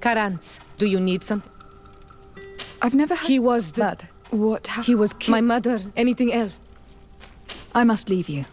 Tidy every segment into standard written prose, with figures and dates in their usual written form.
Karantz, do you need something? I've never had He was the... that. What happened? He was my mother. Anything else? I must leave you.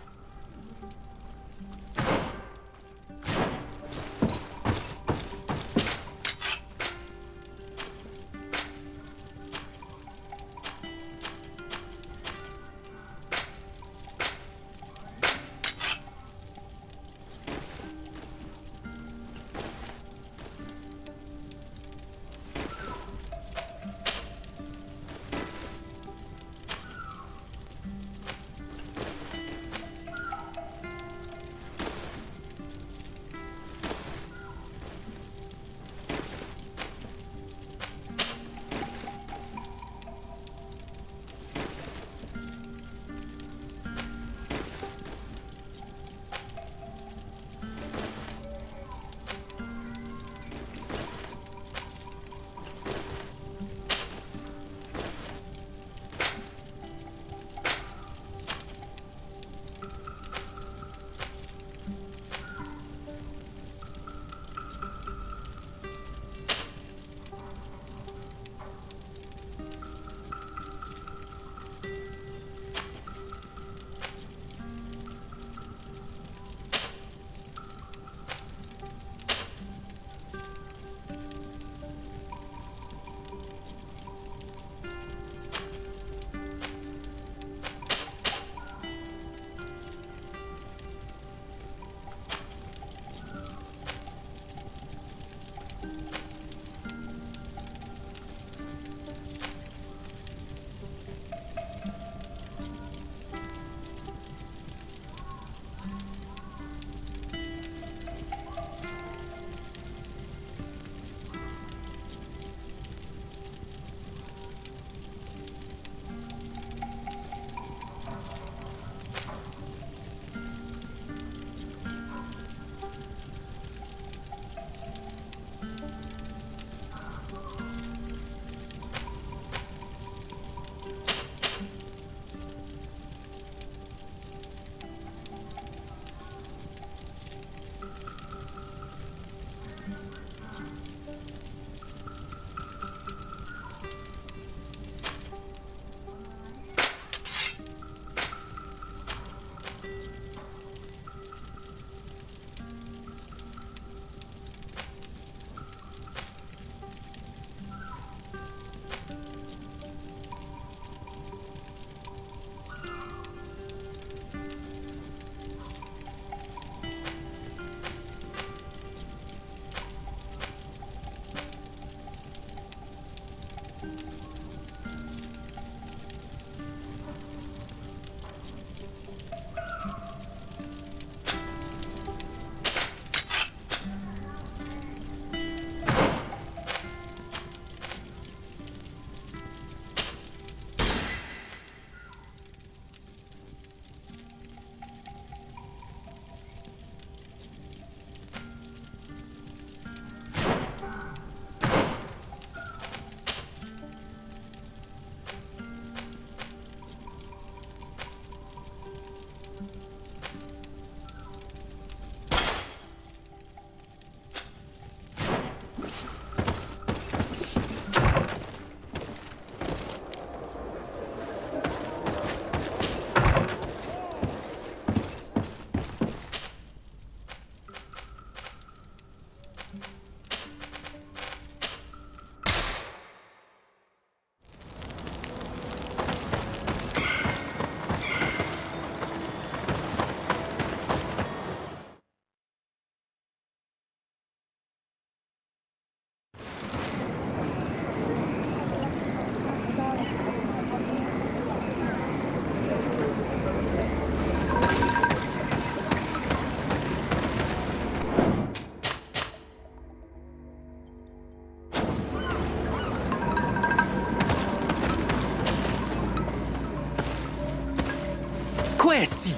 Quesi!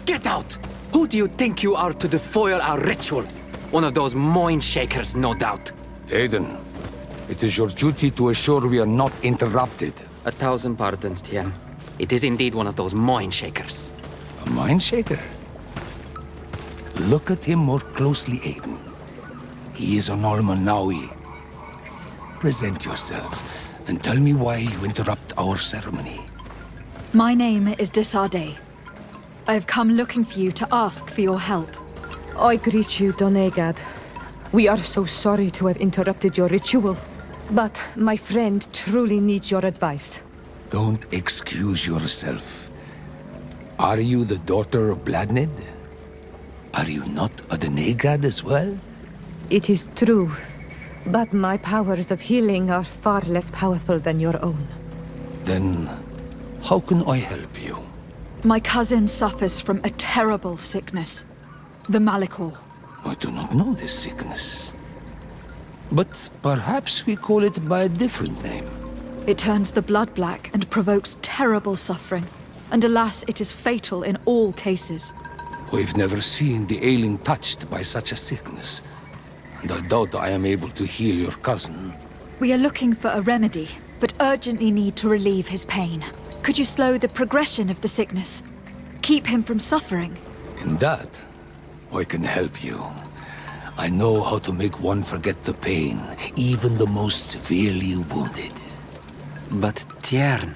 Get out! Who do you think you are to defoil our ritual? One of those mind shakers, no doubt. Aiden, it is your duty to assure we are not interrupted. 1,000 pardons, Tien. It is indeed one of those mind shakers. A mind shaker? Look at him more closely, Aiden. He is an Almanawi, present yourself and tell me why you interrupt our ceremony. My name is Desade. I have come looking for you to ask for your help. I greet you, Donegad. We are so sorry to have interrupted your ritual, but my friend truly needs your advice. Don't excuse yourself. Are you the daughter of Bladnid? Are you not a Donegad as well? It is true, but my powers of healing are far less powerful than your own. Then, how can I help you? My cousin suffers from a terrible sickness. The Malikor. I do not know this sickness. But perhaps we call it by a different name. It turns the blood black and provokes terrible suffering. And alas, it is fatal in all cases. We've never seen the ailing touched by such a sickness. And I doubt I am able to heal your cousin. We are looking for a remedy, but urgently need to relieve his pain. Could you slow the progression of the sickness? Keep him from suffering? In that, I can help you. I know how to make one forget the pain, even the most severely wounded. But Tiern,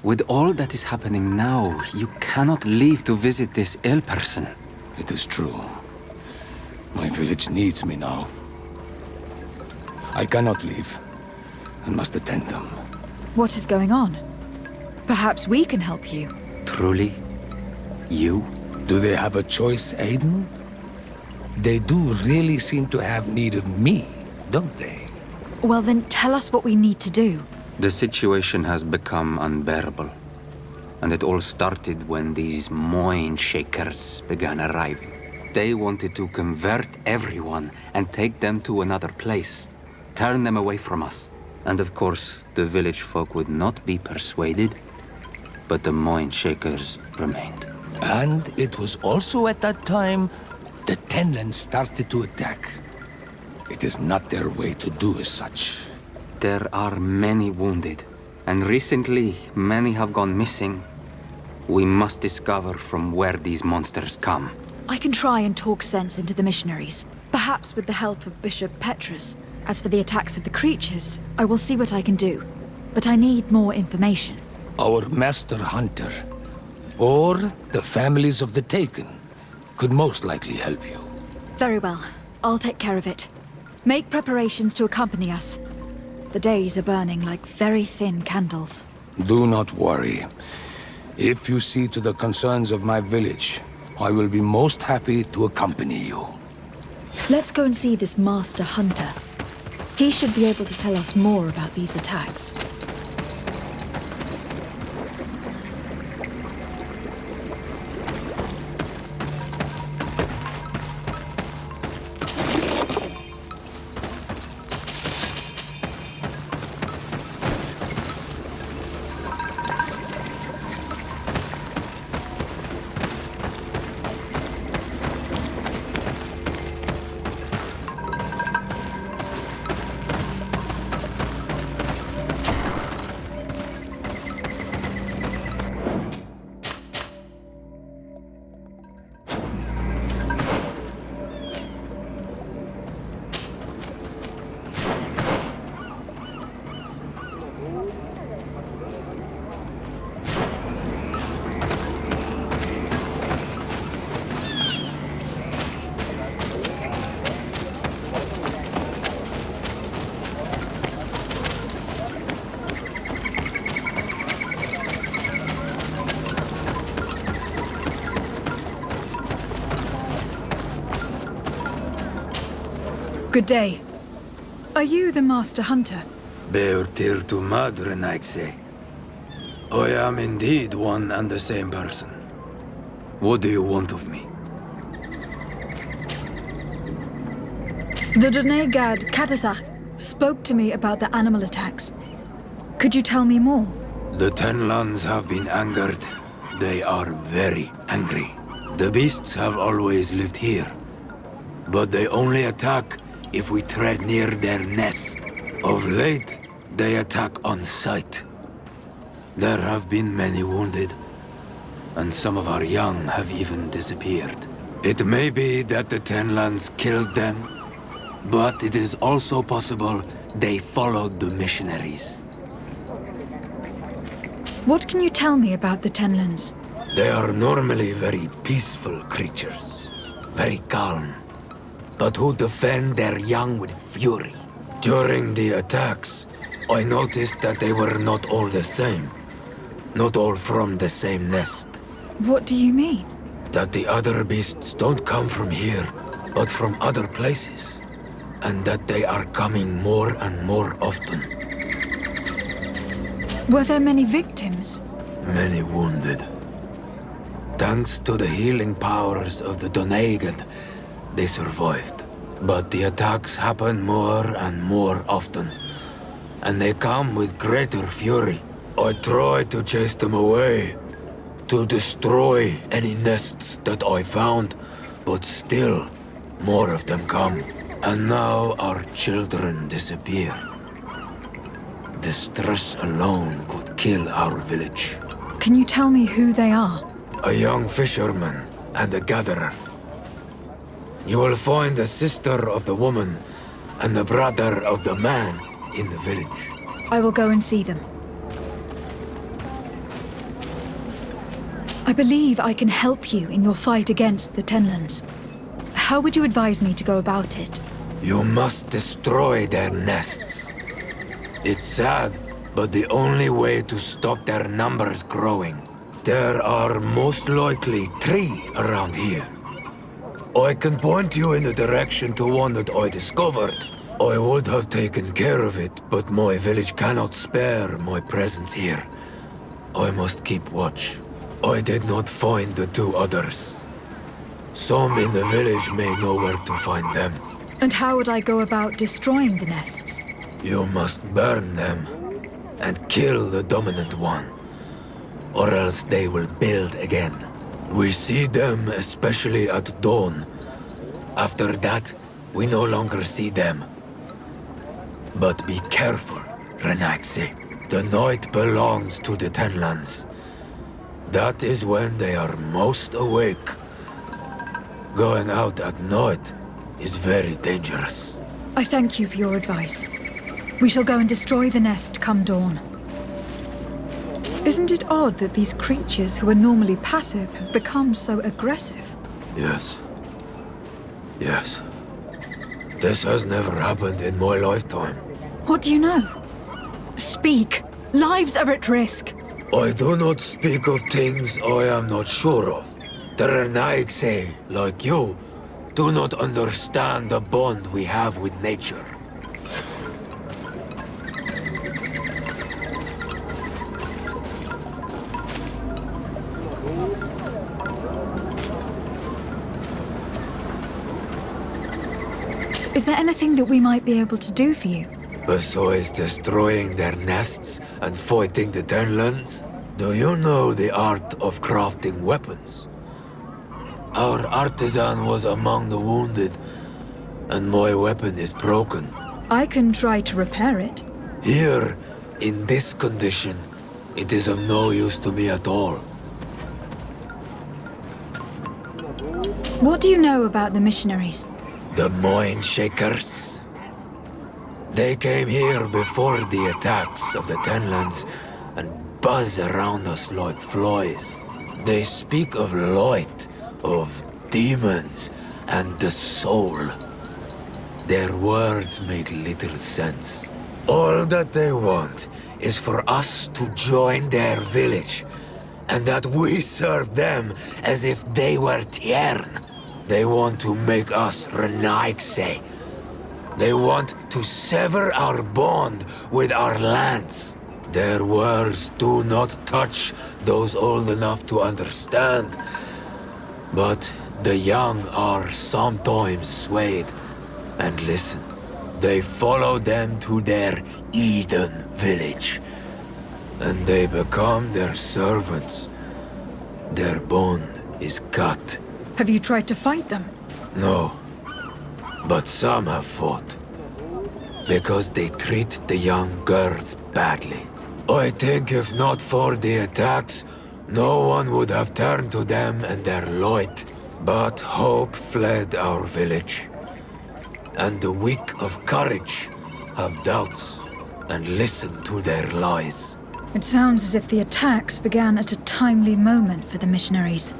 with all that is happening now, you cannot leave to visit this ill person. It is true. My village needs me now. I cannot leave, and must attend them. What is going on? Perhaps we can help you. Truly? You? Do they have a choice, Aiden? They do really seem to have need of me, don't they? Well then, tell us what we need to do. The situation has become unbearable. And it all started when these Moin Shakers began arriving. They wanted to convert everyone and take them to another place. Turn them away from us. And of course, the village folk would not be persuaded. But the Moin Shakers remained. And it was also at that time the Tenlands started to attack. It is not their way to do as such. There are many wounded, and recently many have gone missing. We must discover from where these monsters come. I can try and talk sense into the missionaries, perhaps with the help of Bishop Petrus. As for the attacks of the creatures, I will see what I can do. But I need more information. Our master hunter, or the families of the Taken, could most likely help you. Very well. I'll take care of it. Make preparations to accompany us. The days are burning like very thin candles. Do not worry. If you see to the concerns of my village, I will be most happy to accompany you. Let's go and see this master hunter. He should be able to tell us more about these attacks. Good day. Are you the master hunter? Beurtir tu madre, Naixe. I am indeed one and the same person. What do you want of me? The Donegad Katasach spoke to me about the animal attacks. Could you tell me more? The Tenlands have been angered. They are very angry. The beasts have always lived here. But they only attack if we tread near their nest. Of late, they attack on sight. There have been many wounded, and some of our young have even disappeared. It may be that the Tenlands killed them, but it is also possible They followed the missionaries. What can you tell me about the Tenlands? They are normally very peaceful creatures, very calm, but who defend their young with fury. During the attacks, I noticed that they were not all the same. Not all from the same nest. What do you mean? That the other beasts don't come from here, but from other places. And that they are coming more and more often. Were there many victims? Many wounded. Thanks to the healing powers of the Doneigad, they survived. But the attacks happen more and more often. And they come with greater fury. I try to chase them away, to destroy any nests that I found, but still, more of them come. And now our children disappear. The stress alone could kill our village. Can you tell me who they are? A young fisherman and a gatherer. You will find the sister of the woman and the brother of the man in the village. I will go and see them. I believe I can help you in your fight against the Tenlands. How would you advise me to go about it? You must destroy their nests. It's sad, but the only way to stop their numbers growing. There are most likely 3 around here. I can point you in the direction to one that I discovered. I would have taken care of it, but my village cannot spare my presence here. I must keep watch. I did not find the 2 others. Some in the village may know where to find them. And how would I go about destroying the nests? You must burn them and kill the dominant one, or else they will build again. We see them especially at dawn. After that, we no longer see them. But be careful, Renaxe. The night belongs to the Tenlands. That is when they are most awake. Going out at night is very dangerous. I thank you for your advice. We shall go and destroy the nest come dawn. Isn't it odd that these creatures who are normally passive have become so aggressive? Yes. Yes. This has never happened in my lifetime. What do you know? Speak! Lives are at risk! I do not speak of things I am not sure of. The Renaigse, like you, do not understand the bond we have with nature. Is there anything that we might be able to do for you? Besides destroying their nests and fighting the Tenlands, do you know the art of crafting weapons? Our artisan was among the wounded, and my weapon is broken. I can try to repair it. Here, in this condition, it is of no use to me at all. What do you know about the missionaries? The Mind Shakers. They came here before the attacks of the Tenlands and buzz around us like flies. They speak of light, of demons, and the soul. Their words make little sense. All that they want is for us to join their village, and that we serve them as if they were Tiern. They want to make us Renaigse. They want to sever our bond with our lands. Their words do not touch those old enough to understand. But the young are sometimes swayed and listen. They follow them to their Eden village. And they become their servants. Their bond is cut. Have you tried to fight them? No. But some have fought. Because they treat the young girls badly. I think if not for the attacks, no one would have turned to them and their light. But hope fled our village. And the weak of courage have doubts and listen to their lies. It sounds as if the attacks began at a timely moment for the missionaries.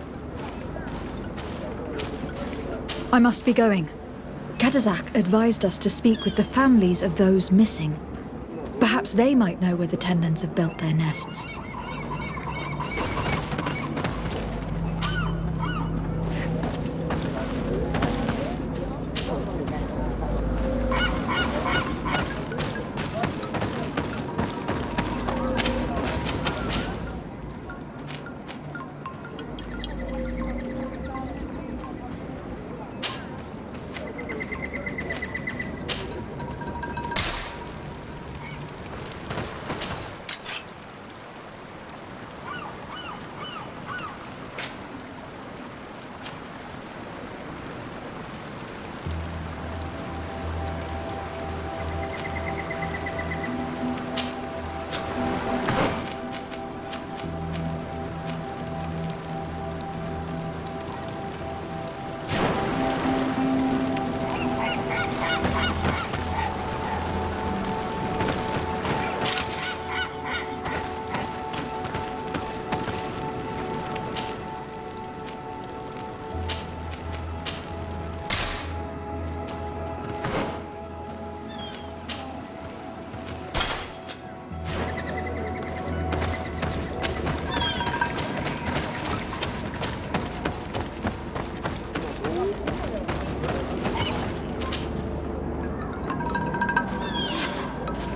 I must be going. Kadazak advised us to speak with the families of those missing. Perhaps they might know where the Tenlins have built their nests.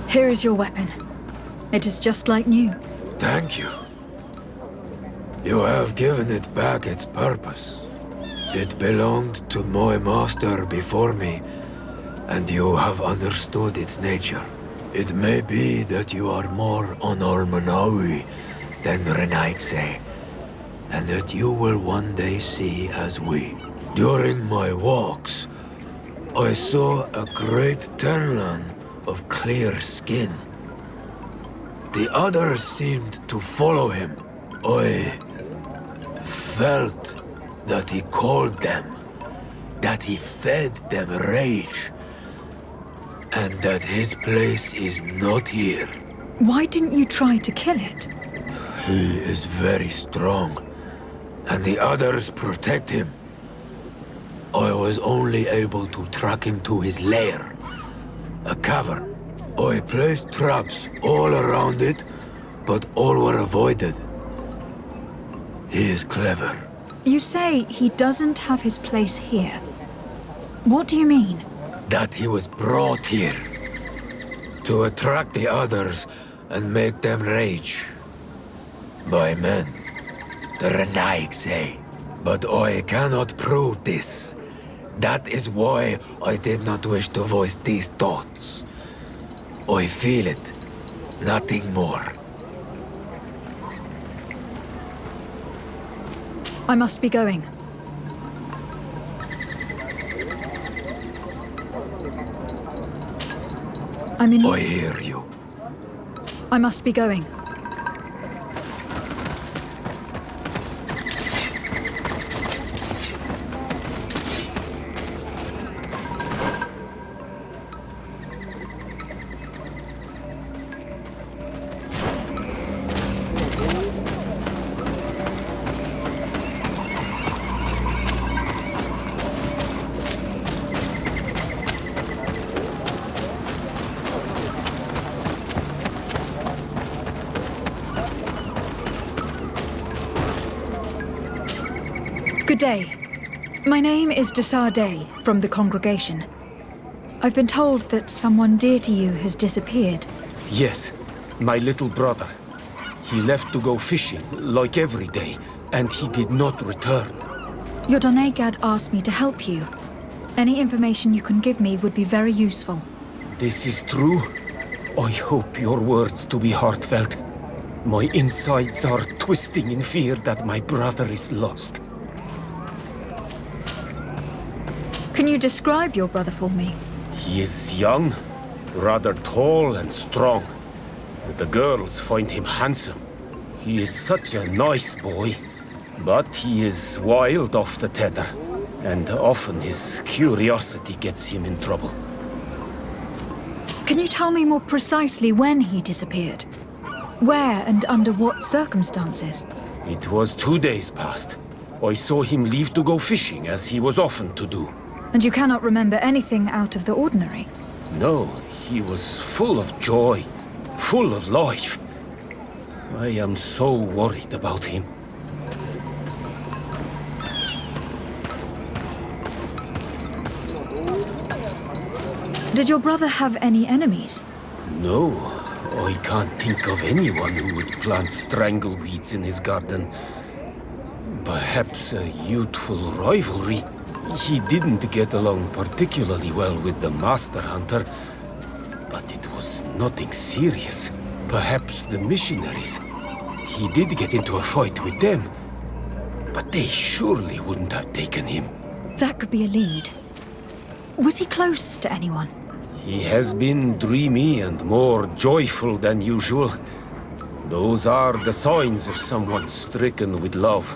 Here is your weapon. It is just like new. Thank you. You have given it back its purpose. It belonged to my master before me, and you have understood its nature. It may be that you are more on Almanawi than Renaigse, and that you will one day see as we. During my walks, I saw a great Tenlan of clear skin. The others seemed to follow him. I felt that he called them, that he fed them rage, and that his place is not here. Why didn't you try to kill it? He is very strong, and the others protect him. I was only able to track him to his lair, a cavern. I placed traps all around it, but all were avoided. He is clever. You say he doesn't have his place here. What do you mean? That he was brought here to attract the others and make them rage. By men, the Renaig say. But I cannot prove this. That is why I did not wish to voice these thoughts. I feel it, nothing more. I must be going. I hear you. I must be going. Good day. My name is Desade from the congregation. I've been told that someone dear to you has disappeared. Yes, my little brother. He left to go fishing, like every day, and he did not return. Your Donegad asked me to help you. Any information you can give me would be very useful. This is true? I hope your words to be heartfelt. My insides are twisting in fear that my brother is lost. Can you describe your brother for me? He is young, rather tall and strong. The girls find him handsome. He is such a nice boy, but he is wild off the tether, and often his curiosity gets him in trouble. Can you tell me more precisely when he disappeared? Where and under what circumstances? It was 2 days past. I saw him leave to go fishing, as he was often to do. And you cannot remember anything out of the ordinary? No, he was full of joy, full of life. I am so worried about him. Did your brother have any enemies? No, I can't think of anyone who would plant strangleweeds in his garden. Perhaps a youthful rivalry. He didn't get along particularly well with the Master Hunter, but it was nothing serious. Perhaps the missionaries. He did get into a fight with them, but they surely wouldn't have taken him. That could be a lead. Was he close to anyone? He has been dreamy and more joyful than usual. Those are the signs of someone stricken with love.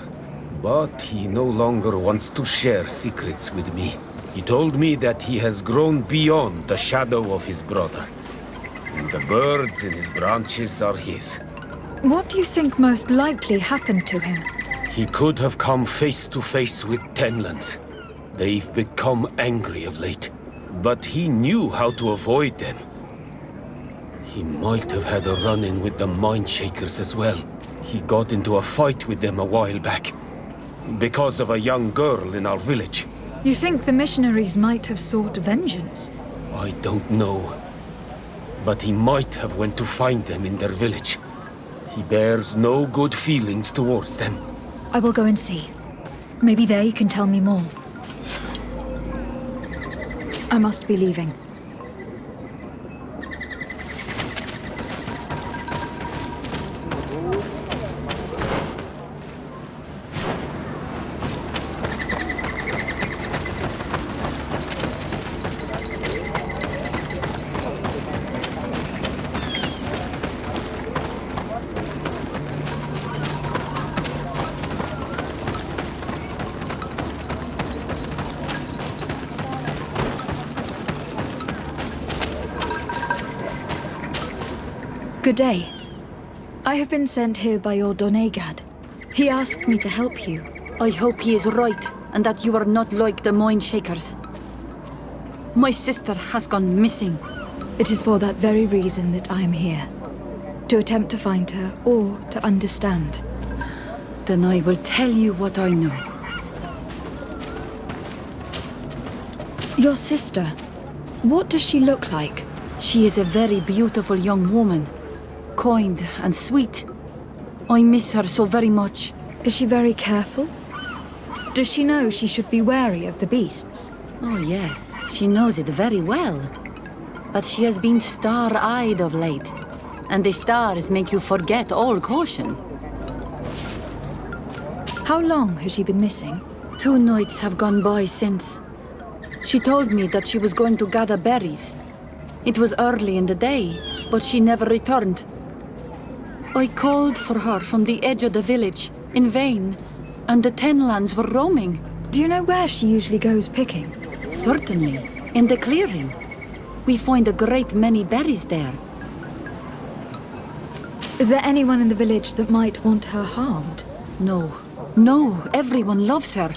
But he no longer wants to share secrets with me. He told me that he has grown beyond the shadow of his brother. And the birds in his branches are his. What do you think most likely happened to him? He could have come face to face with Tenlands. They've become angry of late. But he knew how to avoid them. He might have had a run-in with the Mindshakers as well. He got into a fight with them a while back. Because of a young girl in our village. You think the missionaries might have sought vengeance? I don't know. But he might have went to find them in their village. He bears no good feelings towards them. I will go and see. Maybe they can tell me more. I must be leaving. Good day. I have been sent here by your Donegad. He asked me to help you. I hope he is right, and that you are not like the Mindshakers. My sister has gone missing. It is for that very reason that I am here. To attempt to find her, or to understand. Then I will tell you what I know. Your sister, what does she look like? She is a very beautiful young woman. Kind and sweet. I miss her so very much. Is she very careful? Does she know she should be wary of the beasts? Oh yes, she knows it very well. But she has been star-eyed of late. And the stars make you forget all caution. How long has she been missing? 2 nights have gone by since. She told me that she was going to gather berries. It was early in the day, but she never returned. I called for her from the edge of the village, in vain, and the Tenlands were roaming. Do you know where she usually goes picking? Certainly, in the clearing. We find a great many berries there. Is there anyone in the village that might want her harmed? No, everyone loves her.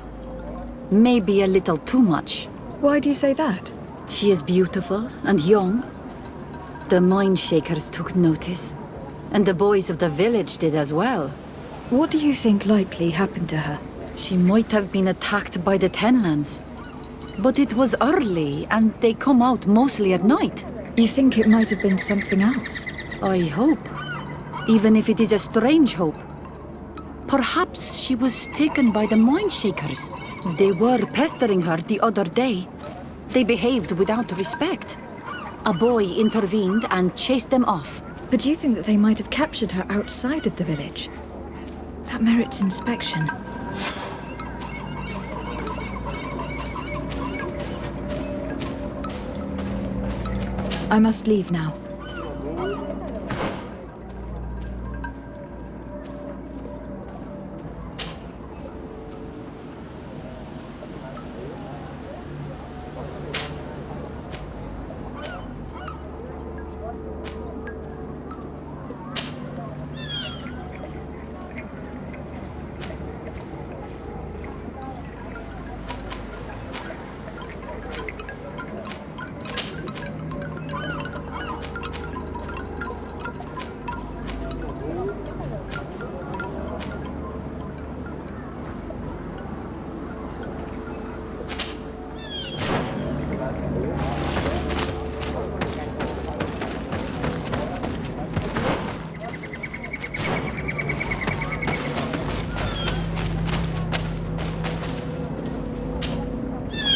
Maybe a little too much. Why do you say that? She is beautiful and young. The Mindshakers took notice. And the boys of the village did as well. What do you think likely happened to her? She might have been attacked by the Tenlands. But it was early, and they come out mostly at night. You think it might have been something else? I hope. Even if it is a strange hope. Perhaps she was taken by the Mindshakers. They were pestering her the other day. They behaved without respect. A boy intervened and chased them off. But do you think that they might have captured her outside of the village? That merits inspection. I must leave now.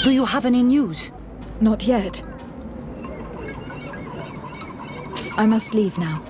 Do you have any news? Not yet. I must leave now.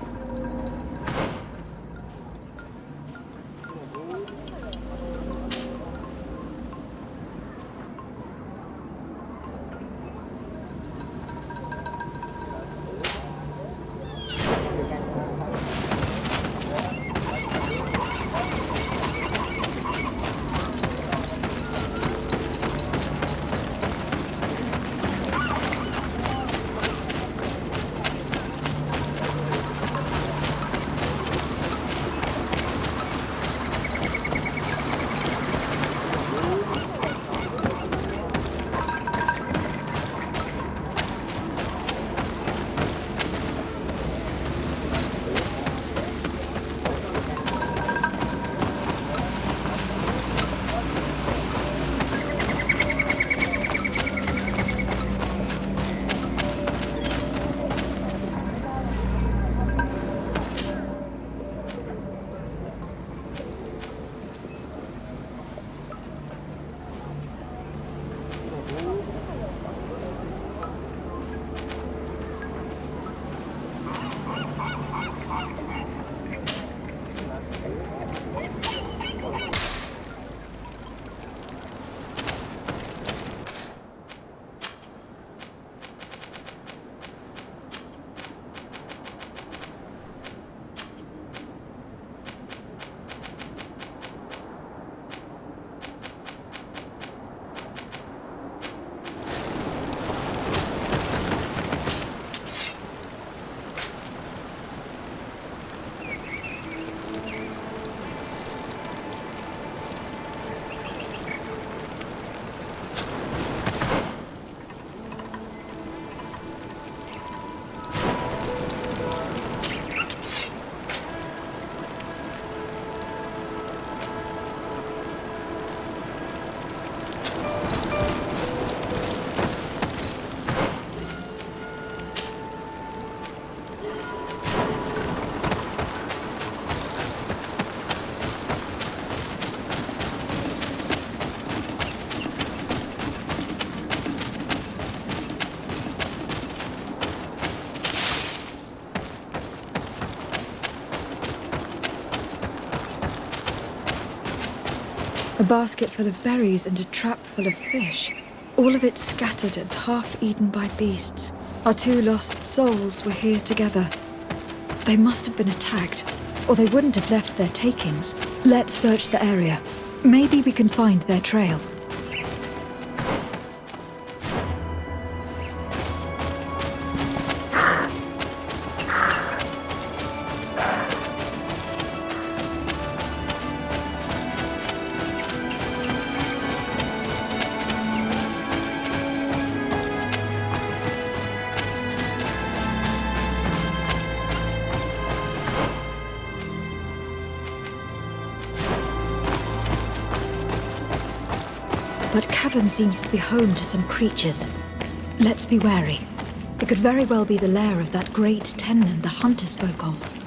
A basket full of berries and a trap full of fish. All of it scattered and half eaten by beasts. Our two lost souls were here together. They must have been attacked, or they wouldn't have left their takings. Let's search the area. Maybe we can find their trail. But cavern seems to be home to some creatures. Let's be wary. It could very well be the lair of that great Tennon the hunter spoke of.